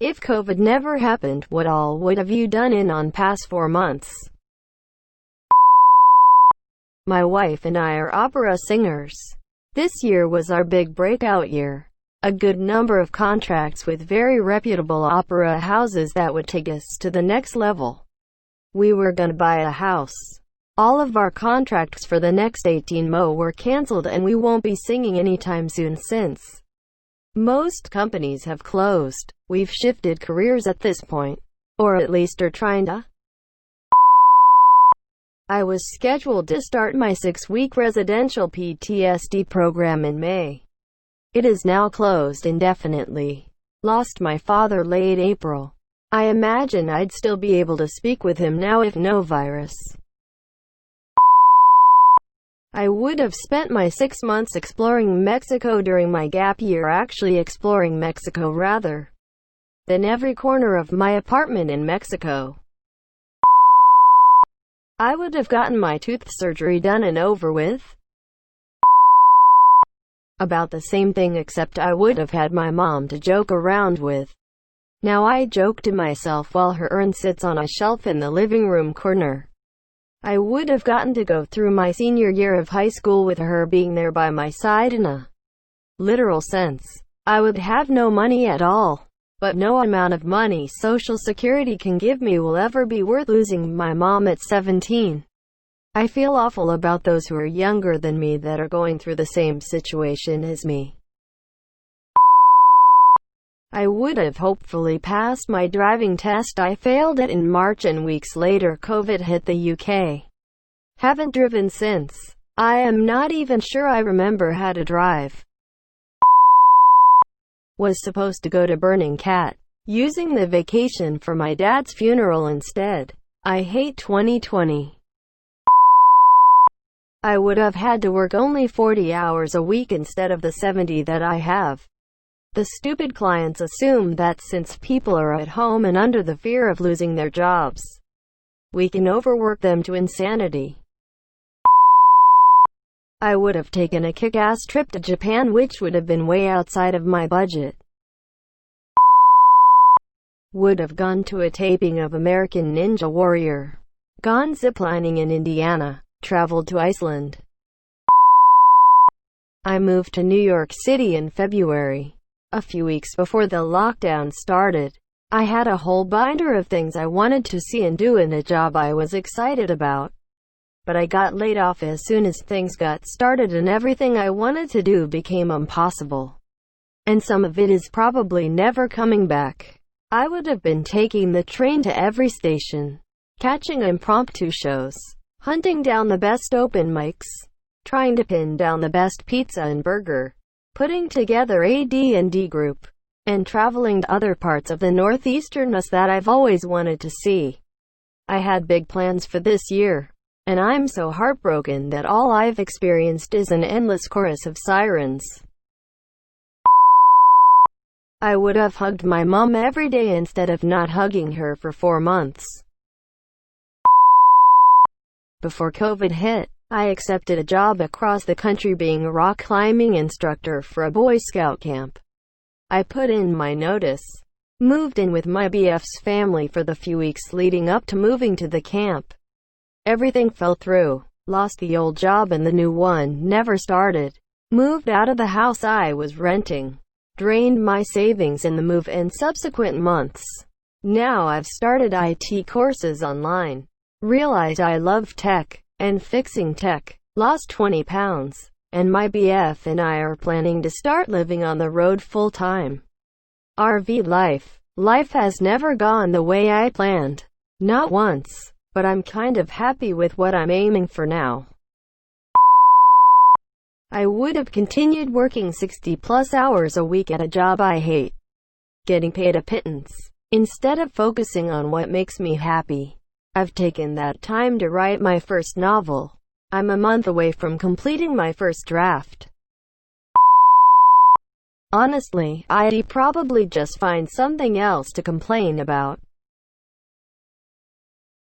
If COVID never happened, what all would have you done in on past 4 months? My wife and I are opera singers. This year was our big breakout year. A good number of contracts with very reputable opera houses that would take us to the next level. We were gonna buy a house. All of our contracts for the next 18 months were cancelled, and we won't be singing anytime soon since most companies have closed. We've shifted careers at this point. Or at least are trying to. I was scheduled to start my 6-week residential PTSD program in May. It is now closed indefinitely. Lost my father late April. I imagine I'd still be able to speak with him now if no virus. I would have spent my 6 months exploring Mexico during my gap year, actually exploring Mexico rather than every corner of my apartment in Mexico. I would have gotten my tooth surgery done and over with. About the same thing, except I would have had my mom to joke around with. Now I joke to myself while her urn sits on a shelf in the living room corner. I would have gotten to go through my senior year of high school with her being there by my side in a literal sense. I would have no money at all. But no amount of money Social Security can give me will ever be worth losing my mom at 17. I feel awful about those who are younger than me that are going through the same situation as me. I would have hopefully passed my driving test. I failed it in March, and weeks later COVID hit the UK. Haven't driven since. I am not even sure I remember how to drive. Was supposed to go to Burning Cat, using the vacation for my dad's funeral instead. I hate 2020. I would have had to work only 40 hours a week instead of the 70 that I have. The stupid clients assume that since people are at home and under the fear of losing their jobs, we can overwork them to insanity. I would have taken a kick-ass trip to Japan, which would have been way outside of my budget. Would have gone to a taping of American Ninja Warrior. Gone ziplining in Indiana. Traveled to Iceland. I moved to New York City in February. A few weeks before the lockdown started. I had a whole binder of things I wanted to see and do and a job I was excited about. But I got laid off as soon as things got started, and everything I wanted to do became impossible. And some of it is probably never coming back. I would have been taking the train to every station, catching impromptu shows, hunting down the best open mics, trying to pin down the best pizza and burger, putting together a D&D group, and traveling to other parts of the northeastern US that I've always wanted to see. I had big plans for this year, and I'm so heartbroken that all I've experienced is an endless chorus of sirens. I would have hugged my mom every day instead of not hugging her for 4 months. Before COVID hit, I accepted a job across the country being a rock climbing instructor for a Boy Scout camp. I put in my notice, moved in with my BF's family for the few weeks leading up to moving to the camp. Everything fell through. Lost the old job and the new one never started. Moved out of the house I was renting. Drained my savings in the move and subsequent months. Now I've started IT courses online. Realized I love tech and fixing tech. Lost 20 pounds. And my BF and I are planning to start living on the road full time. RV life. Life has never gone the way I planned. Not once. But I'm kind of happy with what I'm aiming for now. I would have continued working 60+ hours a week at a job I hate, getting paid a pittance, instead of focusing on what makes me happy. I've taken that time to write my first novel. I'm a month away from completing my first draft. Honestly, I'd probably just find something else to complain about.